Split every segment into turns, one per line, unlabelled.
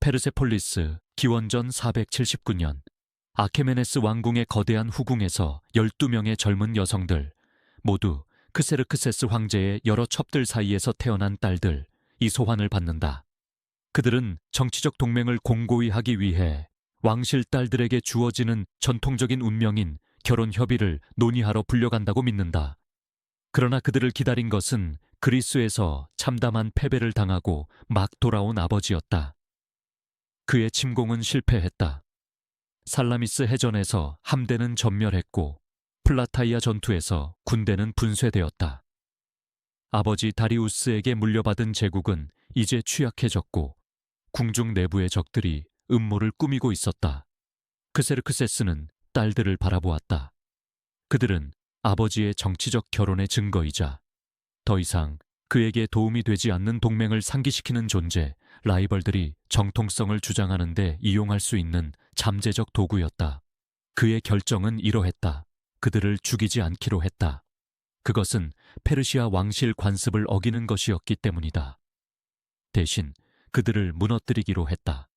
페르세폴리스 기원전 479년 아케메네스 왕궁의 거대한 후궁에서 12명의 젊은 여성들, 모두 크세르크세스 황제의 여러 첩들 사이에서 태어난 딸들, 이 소환을 받는다. 그들은 정치적 동맹을 공고히 하기 위해 왕실 딸들에게 주어지는 전통적인 운명인 결혼 협의를 논의하러 불려간다고 믿는다. 그러나 그들을 기다린 것은 그리스에서 참담한 패배를 당하고 막 돌아온 아버지였다. 그의 침공은 실패했다. 살라미스 해전에서 함대는 전멸했고 플라타이아 전투에서 군대는 분쇄되었다. 아버지 다리우스에게 물려받은 제국은 이제 취약해졌고 궁중 내부의 적들이 음모를 꾸미고 있었다. 크세르크세스는 딸들을 바라보았다. 그들은 아버지의 정치적 결혼의 증거이자 더 이상 그에게 도움이 되지 않는 동맹을 상기시키는 존재, 라이벌들이 정통성을 주장하는 데 이용할 수 있는 잠재적 도구였다. 그의 결정은 이러했다. 그들을 죽이지 않기로 했다. 그것은 페르시아 왕실 관습을 어기는 것이었기 때문이다. 대신 그들을 무너뜨리기로 했다.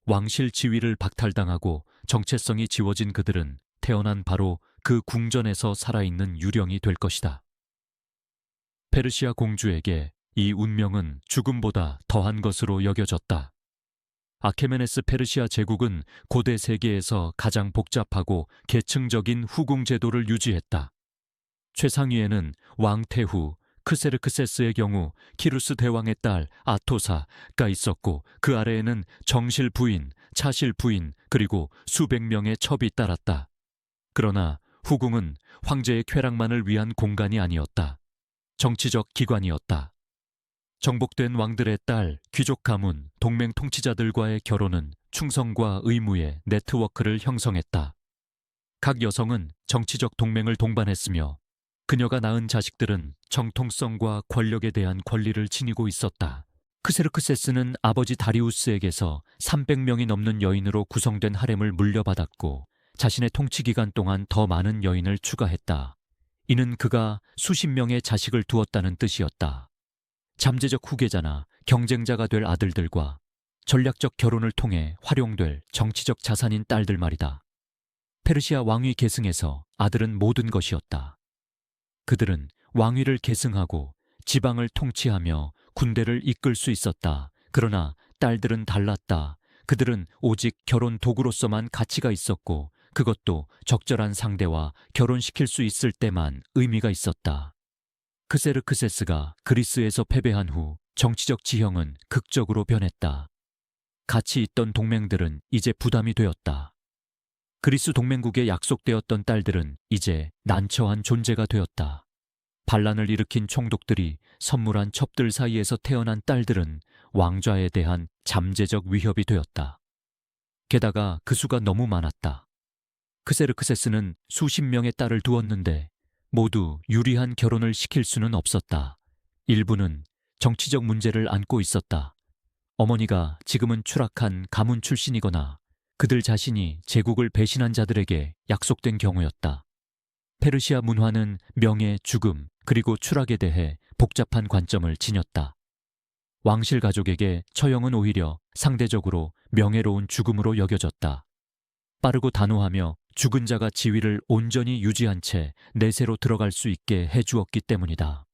왕실 지위를 박탈당하고 정체성이 지워진 그들은 태어난 바로 그 궁전에서 살아있는 유령이 될 것이다. 페르시아 공주에게 이 운명은 죽음보다 더한 것으로 여겨졌다. 아케메네스 페르시아 제국은 고대 세계에서 가장 복잡하고 계층적인 후궁 제도를 유지했다. 최상위에는 왕 태후 크세르크세스의 경우 키루스 대왕의 딸 아토사가 있었고, 그 아래에는 정실 부인, 차실 부인, 그리고 수백 명의 첩이 따랐다. 그러나 후궁은 황제의 쾌락만을 위한 공간이 아니었다. 정치적 기관이었다. 정복된 왕들의 딸, 귀족 가문, 동맹 통치자들과의 결혼은 충성과 의무의 네트워크를 형성했다. 각 여성은 정치적 동맹을 동반했으며 그녀가 낳은 자식들은 정통성과 권력에 대한 권리를 지니고 있었다. 크세르크세스는 아버지 다리우스에게서 300명이 넘는 여인으로 구성된 하렘을 물려받았고 자신의 통치 기간 동안 더 많은 여인을 추가했다. 이는 그가 수십 명의 자식을 두었다는 뜻이었다. 잠재적 후계자나 경쟁자가 될 아들들과 전략적 결혼을 통해 활용될 정치적 자산인 딸들 말이다. 페르시아 왕위 계승에서 아들은 모든 것이었다. 그들은 왕위를 계승하고 지방을 통치하며 군대를 이끌 수 있었다. 그러나 딸들은 달랐다. 그들은 오직 결혼 도구로서만 가치가 있었고 그것도 적절한 상대와 결혼시킬 수 있을 때만 의미가 있었다. 크세르크세스가 그리스에서 패배한 후 정치적 지형은 극적으로 변했다. 같이 있던 동맹들은 이제 부담이 되었다. 그리스 동맹국에 약속되었던 딸들은 이제 난처한 존재가 되었다. 반란을 일으킨 총독들이 선물한 첩들 사이에서 태어난 딸들은 왕좌에 대한 잠재적 위협이 되었다. 게다가 그 수가 너무 많았다. 크세르크세스는 수십 명의 딸을 두었는데 모두 유리한 결혼을 시킬 수는 없었다. 일부는 정치적 문제를 안고 있었다. 어머니가 지금은 추락한 가문 출신이거나 그들 자신이 제국을 배신한 자들에게 약속된 경우였다. 페르시아 문화는 명예, 죽음, 그리고 추락에 대해 복잡한 관점을 지녔다. 왕실 가족에게 처형은 오히려 상대적으로 명예로운 죽음으로 여겨졌다. 빠르고 단호하며 죽은 자가 지위를 온전히 유지한 채 내세로 들어갈 수 있게 해주었기 때문이다.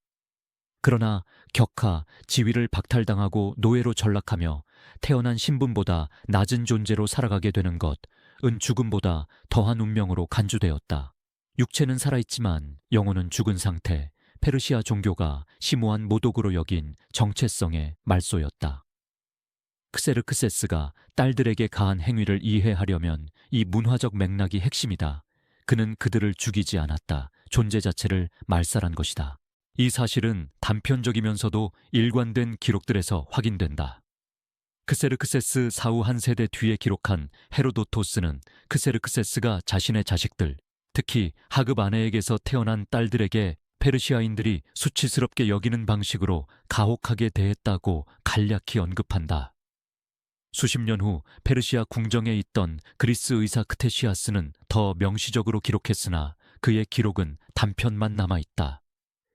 그러나 격하, 지위를 박탈당하고 노예로 전락하며 태어난 신분보다 낮은 존재로 살아가게 되는 것은 죽음보다 더한 운명으로 간주되었다. 육체는 살아있지만 영혼은 죽은 상태, 페르시아 종교가 심오한 모독으로 여긴 정체성의 말소였다. 크세르크세스가 딸들에게 가한 행위를 이해하려면 이 문화적 맥락이 핵심이다. 그는 그들을 죽이지 않았다. 존재 자체를 말살한 것이다. 이 사실은 단편적이면서도 일관된 기록들에서 확인된다. 크세르크세스 사후 한 세대 뒤에 기록한 헤로도토스는 크세르크세스가 자신의 자식들, 특히 하급 아내에게서 태어난 딸들에게 페르시아인들이 수치스럽게 여기는 방식으로 가혹하게 대했다고 간략히 언급한다. 수십 년 후 페르시아 궁정에 있던 그리스 의사 크테시아스는 더 명시적으로 기록했으나 그의 기록은 단편만 남아있다.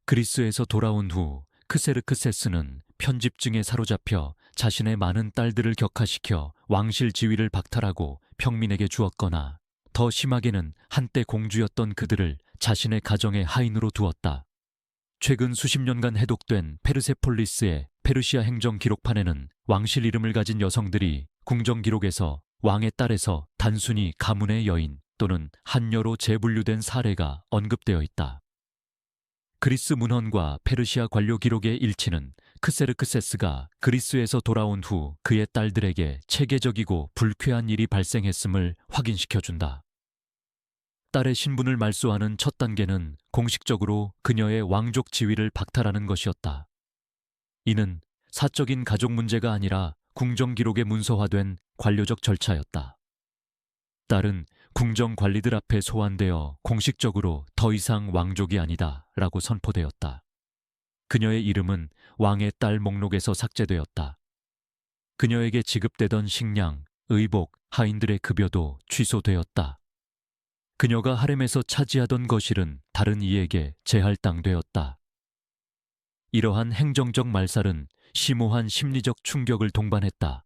그리스에서 돌아온 후 크세르크세스는 편집증에 사로잡혀 자신의 많은 딸들을 격하시켜 왕실 지위를 박탈하고 평민에게 주었거나 더 심하게는 한때 공주였던 그들을 자신의 가정의 하인으로 두었다. 최근 수십 년간 해독된 페르세폴리스의 페르시아 행정 기록판에는 왕실 이름을 가진 여성들이 궁정 기록에서 왕의 딸에서 단순히 가문의 여인 또는 한녀로 재분류된 사례가 언급되어 있다. 그리스 문헌과 페르시아 관료 기록의 일치는 크세르크세스가 그리스에서 돌아온 후 그의 딸들에게 체계적이고 불쾌한 일이 발생했음을 확인시켜준다. 딸의 신분을 말소하는 첫 단계는 공식적으로 그녀의 왕족 지위를 박탈하는 것이었다. 이는 사적인 가족 문제가 아니라 궁정 기록에 문서화된 관료적 절차였다. 딸은 궁정 관리들 앞에 소환되어 공식적으로 더 이상 왕족이 아니다 라고 선포되었다. 그녀의 이름은 왕의 딸 목록에서 삭제되었다. 그녀에게 지급되던 식량, 의복, 하인들의 급여도 취소되었다. 그녀가 하렘에서 차지하던 거실은 다른 이에게 재할당되었다. 이러한 행정적 말살은 심오한 심리적 충격을 동반했다.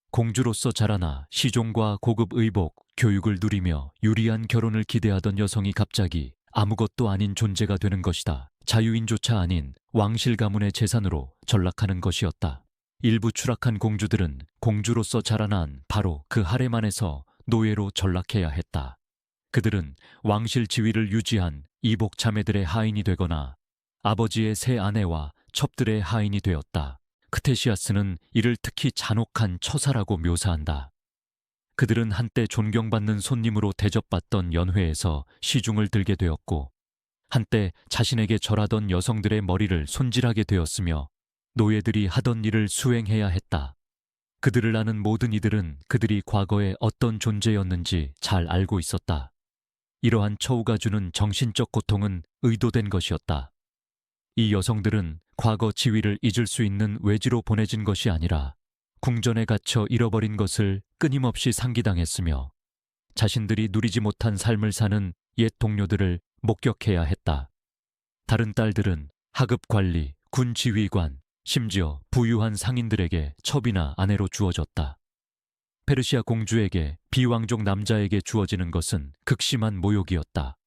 공주로서 자라나 시종과 고급 의복, 교육을 누리며 유리한 결혼을 기대하던 여성이 갑자기 아무것도 아닌 존재가 되는 것이다. 자유인조차 아닌 왕실 가문의 재산으로 전락하는 것이었다. 일부 추락한 공주들은 공주로서 자라난 바로 그 하렘 안에서 노예로 전락해야 했다. 그들은 왕실 지위를 유지한 이복 자매들의 하인이 되거나 아버지의 새 아내와 첩들의 하인이 되었다. 크테시아스는 이를 특히 잔혹한 처사라고 묘사한다. 그들은 한때 존경받는 손님으로 대접받던 연회에서 시중을 들게 되었고 한때 자신에게 절하던 여성들의 머리를 손질하게 되었으며 노예들이 하던 일을 수행해야 했다. 그들을 아는 모든 이들은 그들이 과거에 어떤 존재였는지 잘 알고 있었다. 이러한 처우가 주는 정신적 고통은 의도된 것이었다. 이 여성들은 과거 지위를 잊을 수 있는 외지로 보내진 것이 아니라 궁전에 갇혀 잃어버린 것을 끊임없이 상기당했으며 자신들이 누리지 못한 삶을 사는 옛 동료들을 목격해야 했다. 다른 딸들은 하급 관리, 군 지휘관, 심지어 부유한 상인들에게 첩이나 아내로 주어졌다. 페르시아 공주에게 비왕족 남자에게 주어지는 것은 극심한 모욕이었다.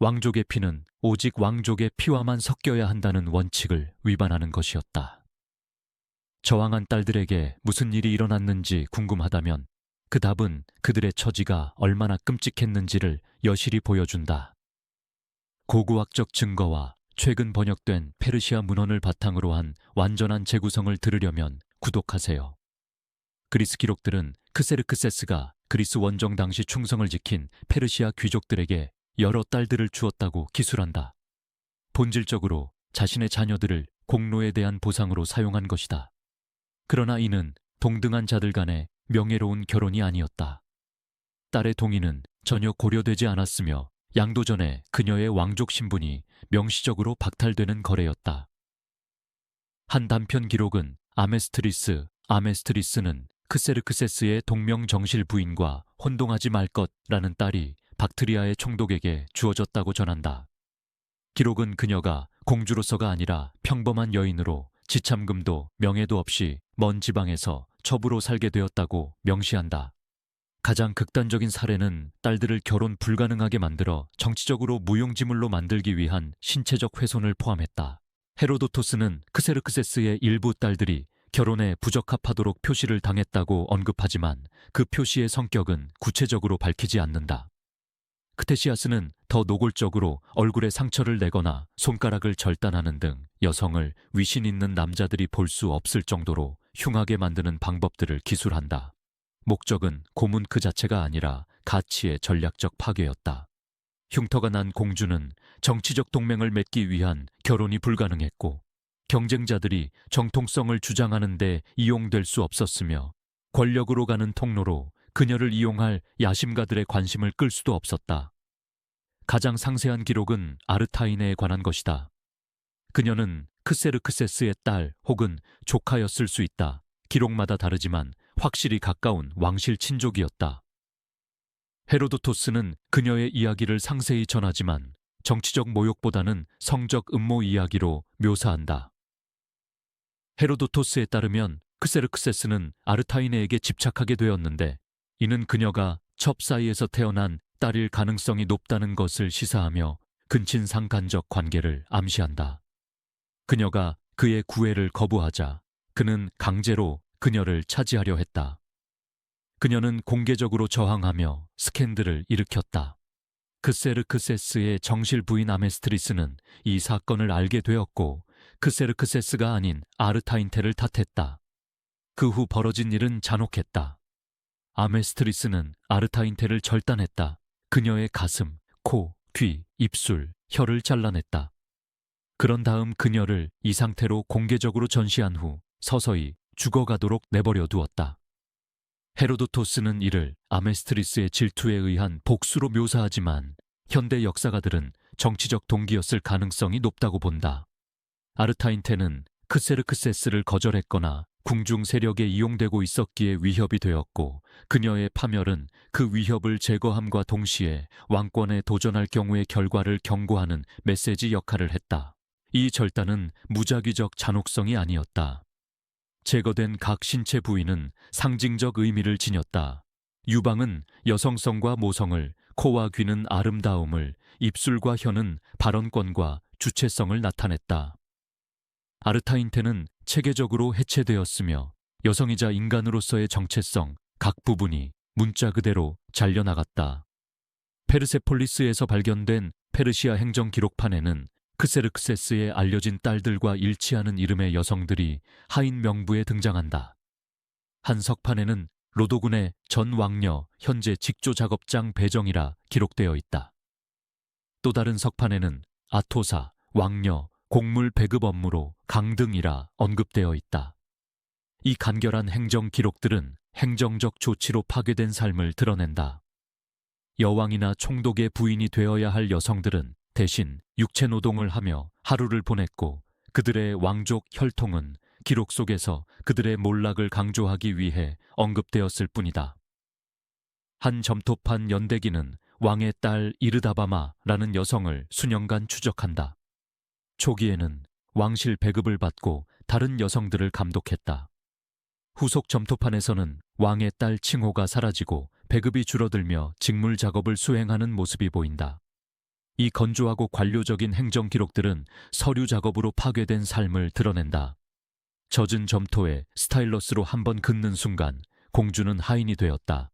왕족의 피는 오직 왕족의 피와만 섞여야 한다는 원칙을 위반하는 것이었다. 저항한 딸들에게 무슨 일이 일어났는지 궁금하다면 그 답은 그들의 처지가 얼마나 끔찍했는지를 여실히 보여준다. 고고학적 증거와 최근 번역된 페르시아 문헌을 바탕으로 한 완전한 재구성을 들으려면 구독하세요. 그리스 기록들은 크세르크세스가 그리스 원정 당시 충성을 지킨 페르시아 귀족들에게 여러 딸들을 주었다고 기술한다. 본질적으로 자신의 자녀들을 공로에 대한 보상으로 사용한 것이다. 그러나 이는 동등한 자들 간의 명예로운 결혼이 아니었다. 딸의 동의는 전혀 고려되지 않았으며 양도전에 그녀의 왕족 신분이 명시적으로 박탈되는 거래였다. 한 단편 기록은 아메스트리스는 크세르크세스의 동명정실 부인과 혼동하지 말 것라는 딸이 박트리아의 총독에게 주어졌다고 전한다. 기록은 그녀가 공주로서가 아니라 평범한 여인으로 지참금도 명예도 없이 먼 지방에서 첩으로 살게 되었다고 명시한다. 가장 극단적인 사례는 딸들을 결혼 불가능하게 만들어 정치적으로 무용지물로 만들기 위한 신체적 훼손을 포함했다. 헤로도토스는 크세르크세스의 일부 딸들이 결혼에 부적합하도록 표시를 당했다고 언급하지만 그 표시의 성격은 구체적으로 밝히지 않는다. 크테시아스는 더 노골적으로 얼굴에 상처를 내거나 손가락을 절단하는 등 여성을 위신 있는 남자들이 볼 수 없을 정도로 흉하게 만드는 방법들을 기술한다. 목적은 고문 그 자체가 아니라 가치의 전략적 파괴였다. 흉터가 난 공주는 정치적 동맹을 맺기 위한 결혼이 불가능했고 경쟁자들이 정통성을 주장하는 데 이용될 수 없었으며 권력으로 가는 통로로 그녀를 이용할 야심가들의 관심을 끌 수도 없었다. 가장 상세한 기록은 아르타이네에 관한 것이다. 그녀는 크세르크세스의 딸 혹은 조카였을 수 있다. 기록마다 다르지만 확실히 가까운 왕실 친족이었다. 헤로도토스는 그녀의 이야기를 상세히 전하지만 정치적 모욕보다는 성적 음모 이야기로 묘사한다. 헤로도토스에 따르면 크세르크세스는 아르타이네에게 집착하게 되었는데 이는 그녀가 첩 사이에서 태어난 딸일 가능성이 높다는 것을 시사하며 근친상간적 관계를 암시한다. 그녀가 그의 구애를 거부하자 그는 강제로 그녀를 차지하려 했다. 그녀는 공개적으로 저항하며 스캔들을 일으켰다. 크세르크세스의 정실 부인 아메스트리스는 이 사건을 알게 되었고 크세르크세스가 아닌 아르타인테를 탓했다. 그 후 벌어진 일은 잔혹했다. 아메스트리스는 아르타인테를 절단했다. 그녀의 가슴, 코, 귀, 입술, 혀를 잘라냈다. 그런 다음 그녀를 이 상태로 공개적으로 전시한 후 서서히 죽어가도록 내버려 두었다. 헤로도토스는 이를 아메스트리스의 질투에 의한 복수로 묘사하지만 현대 역사가들은 정치적 동기였을 가능성이 높다고 본다. 아르타인테는 크세르크세스를 거절했거나 궁중 세력에 이용되고 있었기에 위협이 되었고 그녀의 파멸은 그 위협을 제거함과 동시에 왕권에 도전할 경우의 결과를 경고하는 메시지 역할을 했다. 이 절단은 무작위적 잔혹성이 아니었다. 제거된 각 신체 부위는 상징적 의미를 지녔다. 유방은 여성성과 모성을, 코와 귀는 아름다움을, 입술과 혀는 발언권과 주체성을 나타냈다. 아르타인테는 체계적으로 해체되었으며 여성이자 인간으로서의 정체성, 각 부분이 문자 그대로 잘려나갔다. 페르세폴리스에서 발견된 페르시아 행정 기록판에는 크세르크세스의 알려진 딸들과 일치하는 이름의 여성들이 하인 명부에 등장한다. 한 석판에는 로도군의 전 왕녀 현재 직조 작업장 배정이라 기록되어 있다. 또 다른 석판에는 아토사, 왕녀, 곡물 배급 업무로 강등이라 언급되어 있다. 이 간결한 행정 기록들은 행정적 조치로 파괴된 삶을 드러낸다. 여왕이나 총독의 부인이 되어야 할 여성들은 대신 육체 노동을 하며 하루를 보냈고 그들의 왕족 혈통은 기록 속에서 그들의 몰락을 강조하기 위해 언급되었을 뿐이다. 한 점토판 연대기는 왕의 딸 이르다바마라는 여성을 수년간 추적한다. 초기에는 왕실 배급을 받고 다른 여성들을 감독했다. 후속 점토판에서는 왕의 딸 칭호가 사라지고 배급이 줄어들며 직물 작업을 수행하는 모습이 보인다. 이 건조하고 관료적인 행정 기록들은 서류 작업으로 파괴된 삶을 드러낸다. 젖은 점토에 스타일러스로 한번 긋는 순간 공주는 하인이 되었다.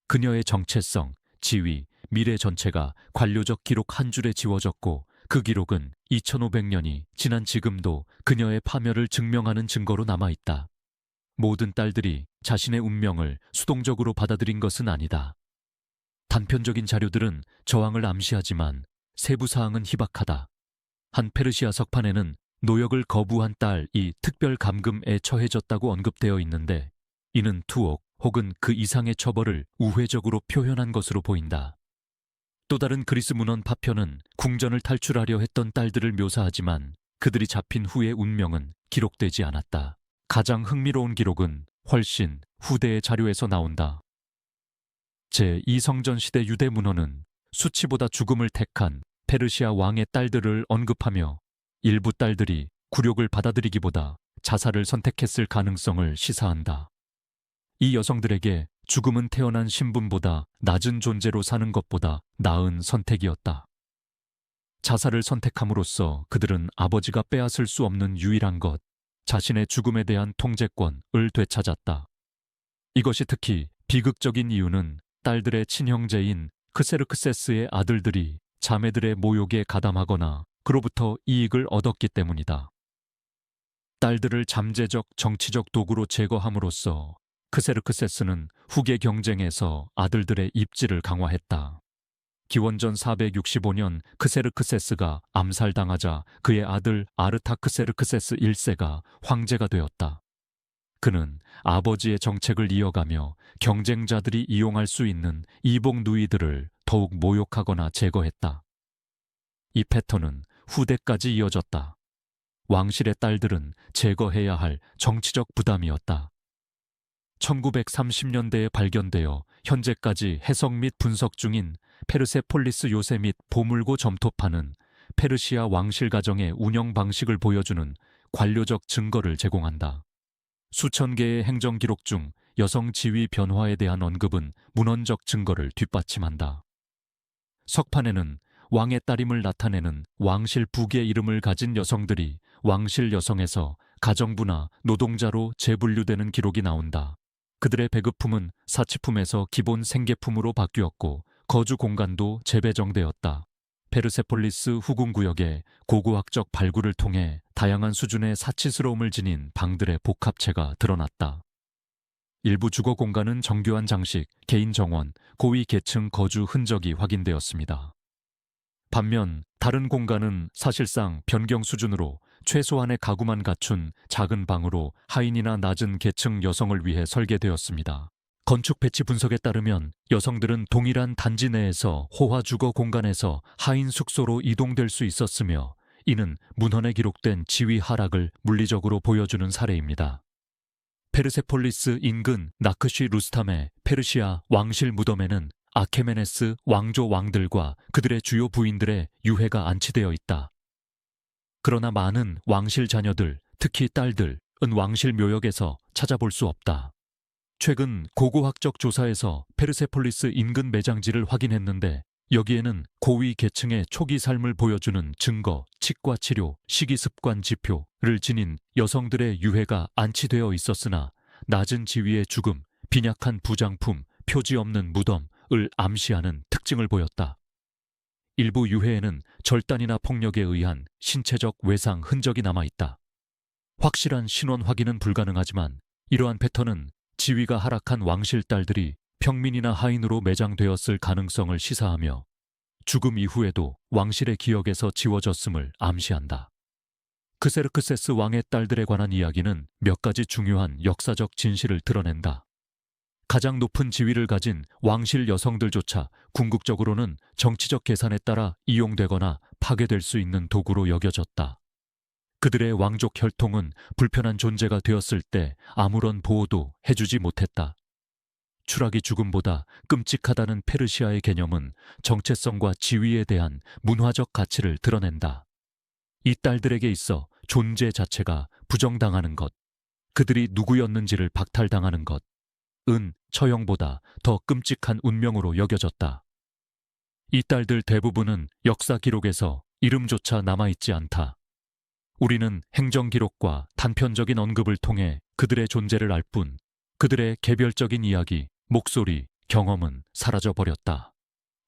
그녀의 정체성, 지위, 미래 전체가 관료적 기록 한 줄에 지워졌고 그 기록은 2500년이 지난 지금도 그녀의 파멸을 증명하는 증거로 남아있다. 모든 딸들이 자신의 운명을 수동적으로 받아들인 것은 아니다. 단편적인 자료들은 저항을 암시하지만 세부 사항은 희박하다. 한 페르시아 석판에는 노역을 거부한 딸이 특별 감금에 처해졌다고 언급되어 있는데 이는 투옥 혹은 그 이상의 처벌을 우회적으로 표현한 것으로 보인다. 또 다른 그리스 문헌 파편은 궁전을 탈출하려 했던 딸들을 묘사하지만 그들이 잡힌 후의 운명은 기록되지 않았다. 가장 흥미로운 기록은 훨씬 후대의 자료에서 나온다. 제2성전 시대 유대 문헌은 수치보다 죽음을 택한 페르시아 왕의 딸들을 언급하며 일부 딸들이 굴욕을 받아들이기보다 자살을 선택했을 가능성을 시사한다. 이 여성들에게 죽음은 태어난 신분보다 낮은 존재로 사는 것보다 나은 선택이었다. 자살을 선택함으로써 그들은 아버지가 빼앗을 수 없는 유일한 것, 자신의 죽음에 대한 통제권을 되찾았다. 이것이 특히 비극적인 이유는 딸들의 친형제인 크세르크세스의 아들들이 자매들의 모욕에 가담하거나 그로부터 이익을 얻었기 때문이다. 딸들을 잠재적 정치적 도구로 제거함으로써 크세르크세스는 후계 경쟁에서 아들들의 입지를 강화했다. 기원전 465년 크세르크세스가 암살당하자 그의 아들 아르타크세르크세스 1세가 황제가 되었다. 그는 아버지의 정책을 이어가며 경쟁자들이 이용할 수 있는 이복 누이들을 더욱 모욕하거나 제거했다. 이 패턴은 후대까지 이어졌다. 왕실의 딸들은 제거해야 할 정치적 부담이었다. 1930년대에 발견되어 현재까지 해석 및 분석 중인 페르세폴리스 요새 및 보물고 점토판은 페르시아 왕실 가정의 운영 방식을 보여주는 관료적 증거를 제공한다. 수천 개의 행정 기록 중 여성 지위 변화에 대한 언급은 문헌적 증거를 뒷받침한다. 석판에는 왕의 딸임을 나타내는 왕실 북의 이름을 가진 여성들이 왕실 여성에서 가정부나 노동자로 재분류되는 기록이 나온다. 그들의 배급품은 사치품에서 기본 생계품으로 바뀌었고 거주 공간도 재배정되었다. 페르세폴리스 후궁구역의 고고학적 발굴을 통해 다양한 수준의 사치스러움을 지닌 방들의 복합체가 드러났다. 일부 주거 공간은 정교한 장식, 개인 정원, 고위 계층 거주 흔적이 확인되었습니다. 반면 다른 공간은 사실상 변경 수준으로 최소한의 가구만 갖춘 작은 방으로 하인이나 낮은 계층 여성을 위해 설계되었습니다. 건축 배치 분석에 따르면 여성들은 동일한 단지 내에서 호화 주거 공간에서 하인 숙소로 이동될 수 있었으며 이는 문헌에 기록된 지위 하락을 물리적으로 보여주는 사례입니다. 페르세폴리스 인근 나크시 루스탐의 페르시아 왕실 무덤에는 아케메네스 왕조 왕들과 그들의 주요 부인들의 유해가 안치되어 있다. 그러나 많은 왕실 자녀들, 특히 딸들은 왕실 묘역에서 찾아볼 수 없다. 최근 고고학적 조사에서 페르세폴리스 인근 매장지를 확인했는데 여기에는 고위 계층의 초기 삶을 보여주는 증거, 치과 치료, 식이습관 지표를 지닌 여성들의 유해가 안치되어 있었으나 낮은 지위의 죽음, 빈약한 부장품, 표지 없는 무덤을 암시하는 특징을 보였다. 일부 유해에는 절단이나 폭력에 의한 신체적 외상 흔적이 남아있다. 확실한 신원 확인은 불가능하지만 이러한 패턴은 지위가 하락한 왕실 딸들이 평민이나 하인으로 매장되었을 가능성을 시사하며 죽음 이후에도 왕실의 기억에서 지워졌음을 암시한다. 크세르크세스 왕의 딸들에 관한 이야기는 몇 가지 중요한 역사적 진실을 드러낸다. 가장 높은 지위를 가진 왕실 여성들조차 궁극적으로는 정치적 계산에 따라 이용되거나 파괴될 수 있는 도구로 여겨졌다. 그들의 왕족 혈통은 불편한 존재가 되었을 때 아무런 보호도 해주지 못했다. 추락이 죽음보다 끔찍하다는 페르시아의 개념은 정체성과 지위에 대한 문화적 가치를 드러낸다. 이 딸들에게 있어 존재 자체가 부정당하는 것, 그들이 누구였는지를 박탈당하는 것은 처형보다 더 끔찍한 운명으로 여겨졌다. 이 딸들 대부분은 역사 기록에서 이름조차 남아있지 않다. 우리는 행정 기록과 단편적인 언급을 통해 그들의 존재를 알 뿐, 그들의 개별적인 이야기, 목소리, 경험은 사라져버렸다.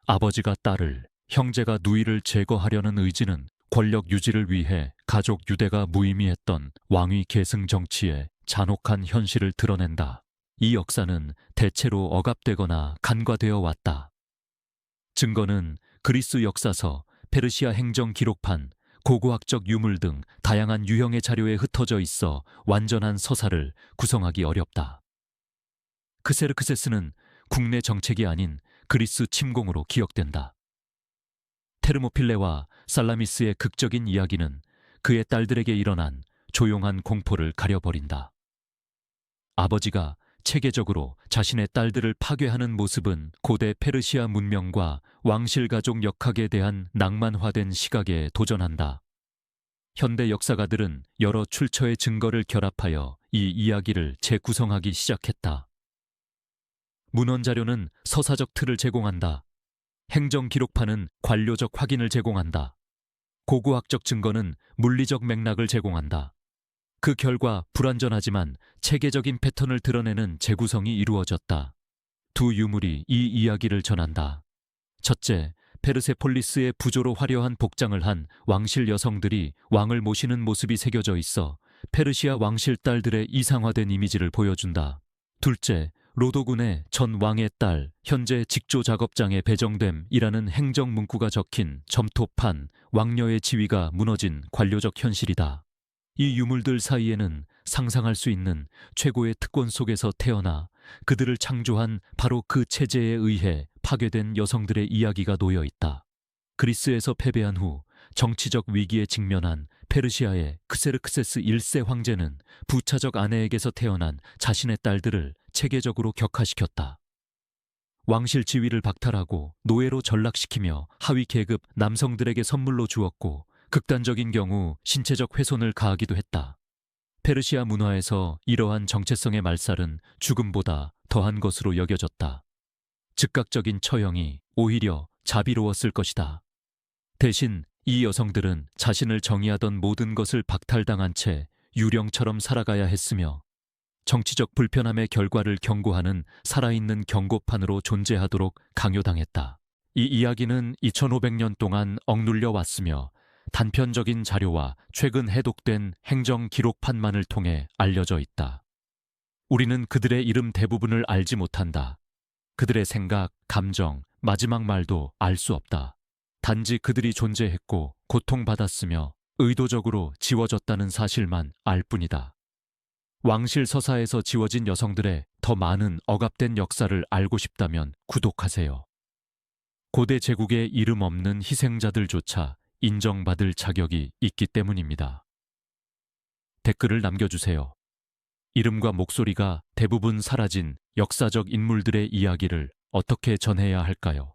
아버지가 딸을, 형제가 누이를 제거하려는 의지는 권력 유지를 위해 가족 유대가 무의미했던 왕위 계승 정치의 잔혹한 현실을 드러낸다. 이 역사는 대체로 억압되거나 간과되어 왔다. 증거는 그리스 역사서, 페르시아 행정 기록판, 고고학적 유물 등 다양한 유형의 자료에 흩어져 있어 완전한 서사를 구성하기 어렵다. 크세르크세스는 국내 정책이 아닌 그리스 침공으로 기억된다. 테르모필레와 살라미스의 극적인 이야기는 그의 딸들에게 일어난 조용한 공포를 가려버린다. 아버지가 체계적으로 자신의 딸들을 파괴하는 모습은 고대 페르시아 문명과 왕실 가족 역학에 대한 낭만화된 시각에 도전한다. 현대 역사가들은 여러 출처의 증거를 결합하여 이 이야기를 재구성하기 시작했다. 문헌 자료는 서사적 틀을 제공한다. 행정 기록판은 관료적 확인을 제공한다. 고고학적 증거는 물리적 맥락을 제공한다. 그 결과 불완전하지만 체계적인 패턴을 드러내는 재구성이 이루어졌다. 두 유물이 이 이야기를 전한다. 첫째, 페르세폴리스의 부조로 화려한 복장을 한 왕실 여성들이 왕을 모시는 모습이 새겨져 있어 페르시아 왕실 딸들의 이상화된 이미지를 보여준다. 둘째, 로도군의 전 왕의 딸, 현재 직조 작업장에 배정됨이라는 행정 문구가 적힌 점토판, 왕녀의 지위가 무너진 관료적 현실이다. 이 유물들 사이에는 상상할 수 있는 최고의 특권 속에서 태어나 그들을 창조한 바로 그 체제에 의해 파괴된 여성들의 이야기가 놓여 있다. 그리스에서 패배한 후 정치적 위기에 직면한 페르시아의 크세르크세스 1세 황제는 부차적 아내에게서 태어난 자신의 딸들을 체계적으로 격화시켰다. 왕실 지위를 박탈하고 노예로 전락시키며 하위 계급 남성들에게 선물로 주었고 극단적인 경우 신체적 훼손을 가하기도 했다. 페르시아 문화에서 이러한 정체성의 말살은 죽음보다 더한 것으로 여겨졌다. 즉각적인 처형이 오히려 자비로웠을 것이다. 대신 이 여성들은 자신을 정의하던 모든 것을 박탈당한 채 유령처럼 살아가야 했으며 정치적 불편함의 결과를 경고하는 살아있는 경고판으로 존재하도록 강요당했다. 이 이야기는 2500년 동안 억눌려 왔으며 단편적인 자료와 최근 해독된 행정 기록판만을 통해 알려져 있다. 우리는 그들의 이름 대부분을 알지 못한다. 그들의 생각, 감정, 마지막 말도 알 수 없다. 단지 그들이 존재했고 고통받았으며 의도적으로 지워졌다는 사실만 알 뿐이다. 왕실 서사에서 지워진 여성들의 더 많은 억압된 역사를 알고 싶다면 구독하세요. 고대 제국의 이름 없는 희생자들조차 인정받을 자격이 있기 때문입니다. 댓글을 남겨주세요. 이름과 목소리가 대부분 사라진 역사적 인물들의 이야기를 어떻게 전해야 할까요?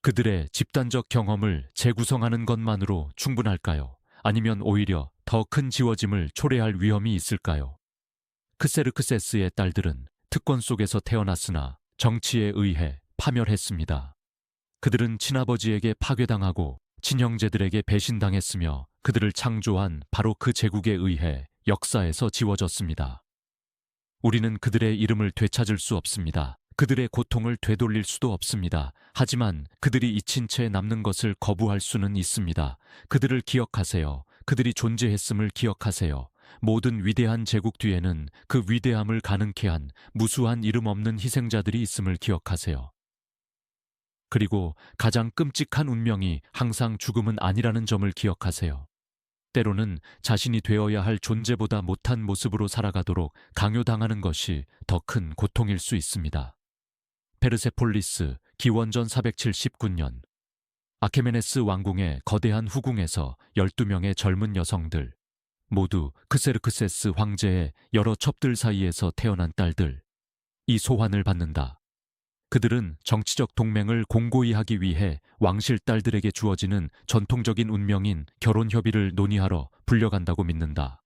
그들의 집단적 경험을 재구성하는 것만으로 충분할까요? 아니면 오히려 더 큰 지워짐을 초래할 위험이 있을까요? 크세르크세스의 딸들은 특권 속에서 태어났으나 정치에 의해 파멸했습니다. 그들은 친아버지에게 파괴당하고 친형제들에게 배신당했으며 그들을 창조한 바로 그 제국에 의해 역사에서 지워졌습니다. 우리는 그들의 이름을 되찾을 수 없습니다. 그들의 고통을 되돌릴 수도 없습니다. 하지만 그들이 잊힌 채 남는 것을 거부할 수는 있습니다. 그들을 기억하세요. 그들이 존재했음을 기억하세요. 모든 위대한 제국 뒤에는 그 위대함을 가능케 한 무수한 이름 없는 희생자들이 있음을 기억하세요. 그리고 가장 끔찍한 운명이 항상 죽음은 아니라는 점을 기억하세요. 때로는 자신이 되어야 할 존재보다 못한 모습으로 살아가도록 강요당하는 것이 더 큰 고통일 수 있습니다. 페르세폴리스, 기원전 479년. 아케메네스 왕궁의 거대한 후궁에서 12명의 젊은 여성들, 모두 크세르크세스 황제의 여러 첩들 사이에서 태어난 딸들, 이 소환을 받는다. 그들은 정치적 동맹을 공고히 하기 위해 왕실 딸들에게 주어지는 전통적인 운명인 결혼 협의를 논의하러 불려간다고 믿는다.